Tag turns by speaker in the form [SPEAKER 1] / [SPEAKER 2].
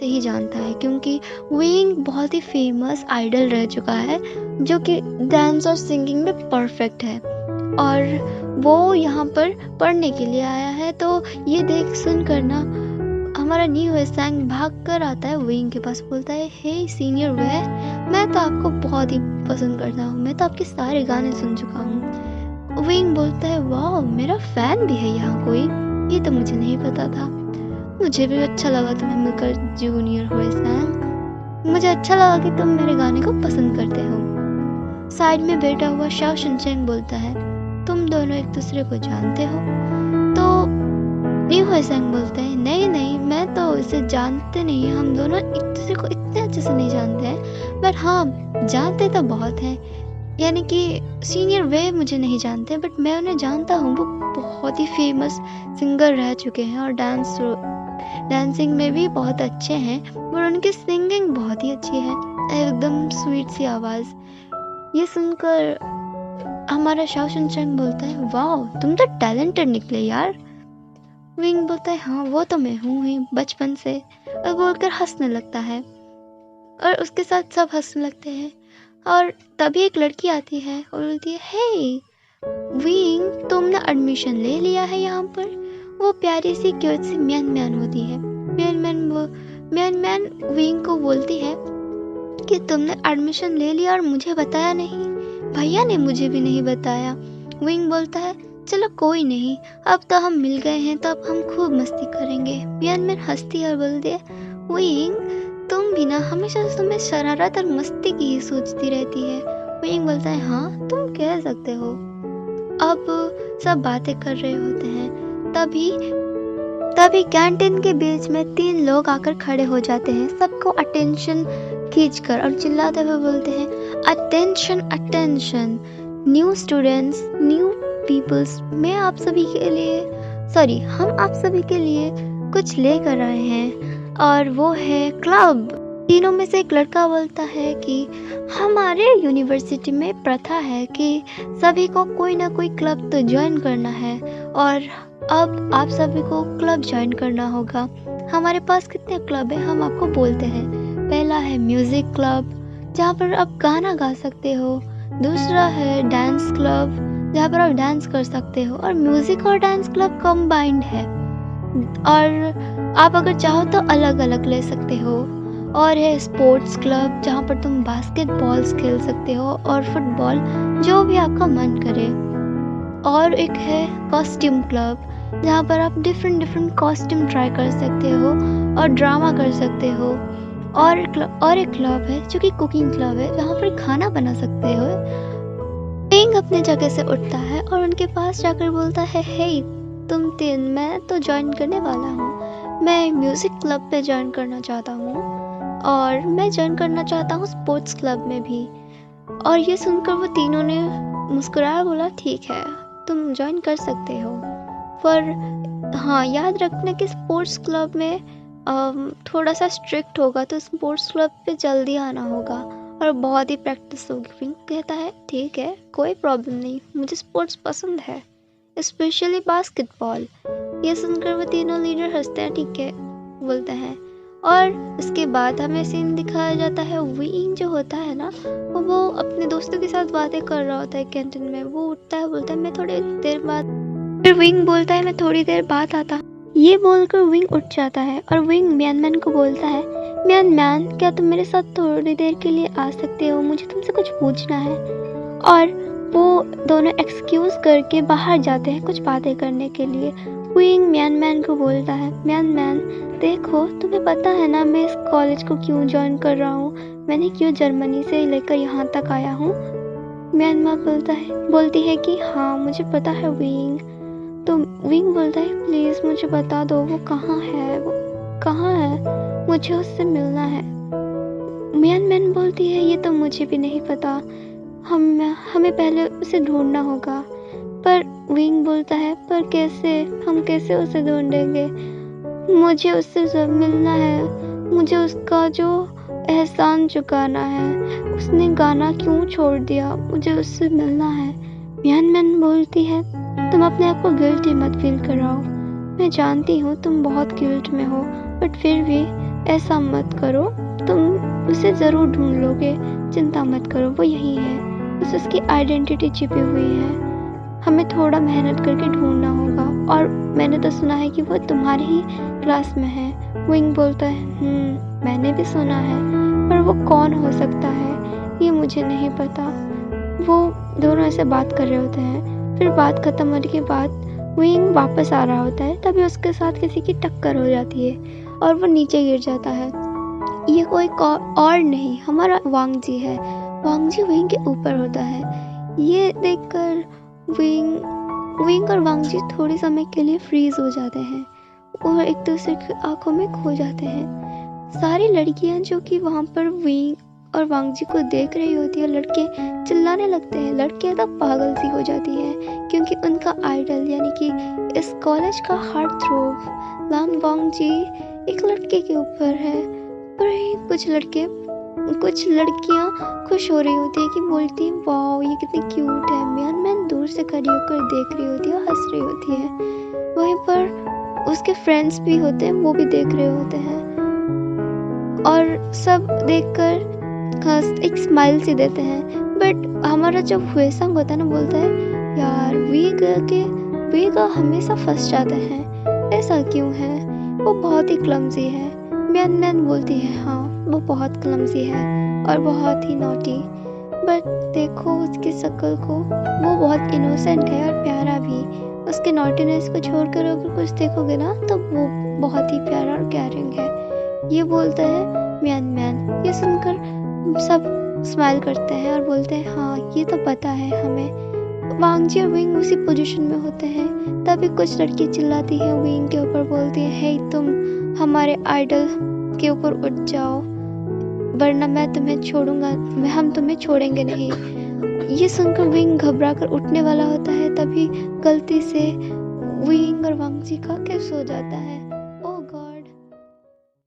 [SPEAKER 1] ही जानता है, क्योंकि विंग बहुत ही फेमस आइडल रह चुका है जो कि डांस और सिंगिंग में परफेक्ट है, और वो यहाँ पर पढ़ने के लिए आया है। तो ये देख सुन कर ना हमारा न्यू हेसैंग भाग कर आता है विंग के पास, बोलता है, हे सीनियर वे, मैं तो आपको बहुत ही पसंद करता हूँ, मैं तो आपके सारे गाने सुन चुका हूँ। विंग बोलता है, वाह, मेरा फैन भी है यहाँ कोई, ये तो मुझे नहीं पता था। मुझे भी अच्छा लगा तुम्हें मिलकर जूनियर हेसैंग, मुझे अच्छा लगा कि तुम मेरे गाने को पसंद करते हो। साइड में बैठा हुआ शाओ शिनचैन बोलता है, तुम दोनों एक दूसरे को जानते हो? तो न्यू हेसैंग बोलते हैं, नहीं नहीं, मैं तो इसे जानते नहीं, हम दोनों एक दूसरे को इतने अच्छे से नहीं जानते हैं, बट हाँ जानते तो बहुत हैं। यानी कि सीनियर वे मुझे नहीं जानते, बट मैं उन्हें जानता हूँ, वो बहुत ही फेमस सिंगर रह चुके हैं और डांसिंग में भी बहुत अच्छे हैं, और उनकी सिंगिंग बहुत ही अच्छी है, एकदम स्वीट सी आवाज़। ये सुनकर हमारा शाओ शिनचैन बोलता है, वाह, तुम तो टैलेंटेड निकले यार। विंग बोलता है, हाँ वो तो मैं हूँ ही बचपन से, और बोलकर हंसने लगता है, और उसके साथ सब हंसने लगते हैं। और तभी एक लड़की आती है और बोलती है, हे विंग, तुमने एडमिशन ले लिया है यहाँ पर? वो प्यारी सी क्यूट सी म्यान म्यान होती है। म्यान म्यान विंग को बोलती है कि तुमने एडमिशन ले लिया और मुझे बताया नहीं, भैया ने मुझे भी नहीं बताया। विंग बोलता है, चलो कोई नहीं, अब तो हम मिल गए हैं तो अब हम खूब मस्ती करेंगे। म्यान म्यान हंसती है और बोलती है, विंग, तुम भी ना हमेशा से तुम्हें शरारत और मस्ती की ही सोचती रहती है। विंग बोलता है, हाँ तुम कह सकते हो। अब सब बातें कर रहे होते हैं, तभी कैंटीन के बीच में 3 लोग आकर खड़े हो जाते हैं, सबको अटेंशन खींचकर, और चिल्लाते हुए बोलते हैं, attention attention, new students, new peoples, हम आप सभी के लिए कुछ लेकर आए हैं, और वो है क्लब। तीनों में से एक लड़का बोलता है कि हमारे यूनिवर्सिटी में प्रथा है कि सभी को कोई ना कोई क्लब तो ज्वाइन करना है, और अब आप सभी को क्लब ज्वाइन करना होगा। हमारे पास कितने क्लब हैं हम आपको बोलते हैं। पहला है म्यूजिक क्लब, जहाँ पर आप गाना गा सकते हो। दूसरा है डांस क्लब, जहाँ पर आप डांस कर सकते हो, और म्यूजिक और डांस क्लब कंबाइंड है, और आप अगर चाहो तो अलग अलग ले सकते हो। और है स्पोर्ट्स क्लब, जहाँ पर तुम बास्केटबॉल्स खेल सकते हो और फुटबॉल, जो भी आपका मन करे। और एक है कॉस्ट्यूम क्लब, जहाँ पर आप डिफरेंट कॉस्ट्यूम ट्राई कर सकते हो और ड्रामा कर सकते हो। और एक क्लब है जो कि कुकिंग क्लब है, जहाँ पर खाना बना सकते हो। विंग अपने जगह से उठता है और उनके पास जाकर बोलता है, हे तुम तीन, मैं तो ज्वाइन करने वाला हूँ, मैं म्यूजिक क्लब पे ज्वाइन करना चाहता हूँ, और मैं ज्वाइन करना चाहता हूँ स्पोर्ट्स क्लब में भी। और ये सुनकर वो तीनों ने मुस्कुराया, बोला, ठीक है, तुम ज्वाइन कर सकते हो, पर हाँ याद रखना कि स्पोर्ट्स क्लब में थोड़ा सा स्ट्रिक्ट होगा, तो स्पोर्ट्स क्लब पे जल्दी आना होगा और बहुत ही प्रैक्टिस होगी। विंग कहता है, ठीक है, कोई प्रॉब्लम नहीं, मुझे स्पोर्ट्स पसंद है, स्पेशली बास्केटबॉल। ये सुनकर वो तीनों लीडर हंसते हैं, ठीक है बोलते हैं। और उसके बाद हमें सीन दिखाया जाता है, विंग जो होता है ना, वो अपने दोस्तों के साथ बातें कर रहा होता है कैंटीन में। वो उठता है, बोलता है, मैं थोड़ी देर बाद, फिर विंग बोलता है, मैं थोड़ी देर बाद आता। ये बोलकर विंग उठ जाता है और विंग म्यान म्यान को बोलता है, म्यान म्यान, क्या तुम मेरे साथ थोड़ी देर के लिए आ सकते हो, मुझे तुमसे कुछ पूछना है। और वो दोनों एक्सक्यूज करके बाहर जाते हैं कुछ बातें करने के लिए। विंग म्यान म्यान को बोलता है, म्यान म्यान, देखो तुम्हें पता है ना मैं इस कॉलेज को क्यों ज्वाइन कर रहा हूँ, मैंने क्यों जर्मनी से लेकर यहाँ तक आया हूँ। म्यान म्यान बोलती है कि हाँ मुझे पता है विंग। तो विंग बोलता है, प्लीज़ मुझे बता दो वो कहाँ है, मुझे उससे मिलना है। म्यान म्यान बोलती है, ये तो मुझे भी नहीं पता, हमें पहले उसे ढूंढना होगा। पर विंग बोलता है, पर कैसे, हम कैसे उसे ढूंढेंगे, मुझे उससे मिलना है, मुझे उसका जो एहसान चुकाना है, उसने गाना क्यों छोड़ दिया, मुझे उससे मिलना है। म्यान म्यान बोलती है, तुम अपने आप को गिल्टी मत फील कराओ, मैं जानती हूँ तुम बहुत गिल्ट में हो, बट फिर भी ऐसा मत करो, तुम उसे ज़रूर ढूँढ लोगे, चिंता मत करो, वो यहीं है, बस उसकी आइडेंटिटी छिपी हुई है, हमें थोड़ा मेहनत करके ढूँढना होगा, और मैंने तो सुना है कि वो तुम्हारी ही क्लास में है। विंग बोलता है मैंने भी सुना है, पर वो कौन हो सकता है ये मुझे नहीं पता। वो दोनों ऐसे बात कर रहे होते हैं, फिर बात ख़त्म होने के बाद विंग वापस आ रहा होता है, तभी उसके साथ किसी की टक्कर हो जाती है और वो नीचे गिर जाता है। ये कोई और नहीं, हमारा वांग जी है। वांग जी विंग के ऊपर होता है। ये देखकर विंग और वांग जी थोड़ी समय के लिए फ्रीज हो जाते हैं और एक दूसरे की आंखों में खो जाते हैं। सारी लड़कियां जो कि वहाँ पर विंग और वांग जी को देख रही होती है, लड़के चिल्लाने लगते हैं। लड़कियां तो पागल सी हो जाती हैं क्योंकि उनका आइडल यानी कि इस कॉलेज का हार्ट थ्रोब लान वांग जी एक लड़के के ऊपर है। पर कुछ लड़कियां खुश हो रही होती है कि बोलती हैं वाह ये कितनी क्यूट है। मैन दूर से खड़ी होकर देख रही होती है, हंस रही होती है। वहीं पर उसके फ्रेंड्स भी होते हैं, वो भी देख रहे होते हैं और सब देखकर एक स्माइल सी देते हैं। बट हमारा जो हुएसंग होता है ना, बोलता है यार वे हमेशा फंस जाते हैं, ऐसा क्यों है, वो बहुत ही क्लमजी है। मैन बोलती है हाँ वो बहुत क्लमजी है और बहुत ही नॉटी, बट देखो उसकी शक्ल को, वो बहुत इनोसेंट है और प्यारा भी। उसके नॉटीनेस को छोड़कर अगर कुछ देखोगे ना तो वो बहुत ही प्यारा और कैरिंग है। ये बोलता है मैन। ये सुनकर सब स्माइल करते हैं और बोलते हैं हाँ ये तो पता है हमें। वांग जी और विंग उसी पोजीशन में होते हैं, तभी कुछ लड़की चिल्लाती है विंग के ऊपर, बोलती है हे तुम हमारे आइडल के ऊपर उठ जाओ वरना हम तुम्हें छोड़ेंगे नहीं। ये सुनकर विंग घबरा कर उठने वाला होता है, तभी गलती से विंग और वांग जी का किस हो जाता है।